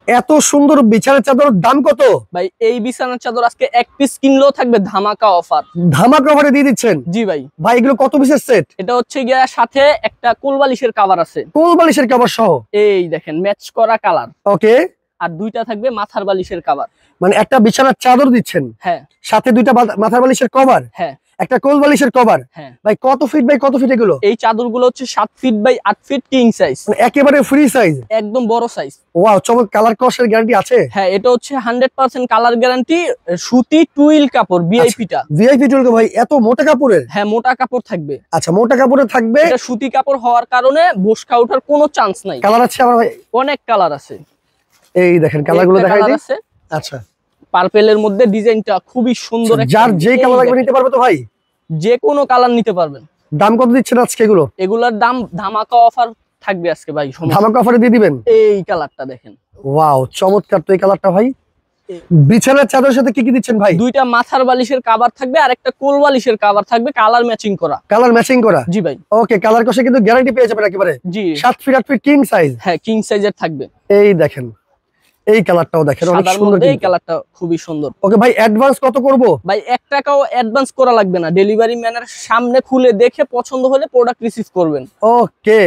এত সুন্দর বিছানার চাদর দাম কত ভাই এই বিছানার চাদর আজকে এক পিস কিনলেও থাকবে ধামাকা অফার। ধামাকা অফারে দিয়ে দিচ্ছেন? জি ভাই। ভাই এগুলো কত পিসের সেট? এটা হচ্ছে গিয়া সাথে একটা কোলবালিশের কভার আছে, কোল বালিশের কভার সহ। এই দেখেন ম্যাচ করা কালার। ওকে। আর দুইটা থাকবে মাথার বালিশের কভার। মানে একটা বিছানার চাদর দিচ্ছেন, হ্যাঁ সাথে দুইটা মাথার বালিশের কভার, হ্যাঁ একটা কোল বালিশের কভার। হ্যাঁ। ভাই কত ফিট বাই কত ফিট এগুলো? এই চাদরগুলো হচ্ছে 7 feet by 8 feet king size, মানে একেবারে ফ্রি সাইজ, একদম বড় সাইজ। ওয়াও, চমৎকার। কালার কষের গ্যারান্টি আছে? হ্যাঁ এটা হচ্ছে 100% কালার গ্যারান্টি, সুতি টুইল কাপড় ভিআইপিটা। ভিআইপি টুইল ভাই, এত মোটা কাপড়ের? হ্যাঁ মোটা কাপড় থাকবে। আচ্ছা, মোটা কাপড়ে থাকবে। এটা সুতি কাপড় হওয়ার কারণে বসকা ওঠার কোনো চান্স নাই। কালার আছে আমার ভাই? অনেক কালার আছে, এই দেখেন কালারগুলো দেখাই দিই। আছে। আচ্ছা, পার্পেলের মধ্যে ডিজাইনটা খুবই সুন্দর। যার যে কালার লাগবে নিতে পারবে তো ভাই? যে কোনো কালার নিতে পারবেন। দাম কত দিচ্ছেন আজকে এগুলো? এগুলার দাম ধামাকা অফার থাকবে আজকে ভাই। ধামাকা অফারে দিয়ে দিবেন? এই কালারটা দেখেন, ওয়াও চমৎকার তো এই কালারটা ভাই। বিছানার চাদরের সাথে কি কি দিচ্ছেন ভাই? দুইটা মাথার বালিশের কভার থাকবে আর একটা কোল বালিশের কভার থাকবে, কালার ম্যাচিং করা। কালার ম্যাচিং করা? জি ভাই। ওকে, কালার কষে কিন্তু গ্যারান্টি পেয়ে যাবেন একেবারে। জি 7 ফিট 8 ফিট কিং সাইজ। হ্যাঁ কিং সাইজের থাকবে। এই দেখেন, এই কালারটাও দেখেন অনেক সাদার সুন্দর। মধ্যে এই কালারটা খুবই সুন্দর। ওকে ভাই, অ্যাডভান্স কত করব? ভাই 1 টাকাও অ্যাডভান্স করা লাগবে না, ডেলিভারি ম্যানের সামনে খুলে দেখে পছন্দ হলে প্রোডাক্ট রিসিভ করবেন। ওকে।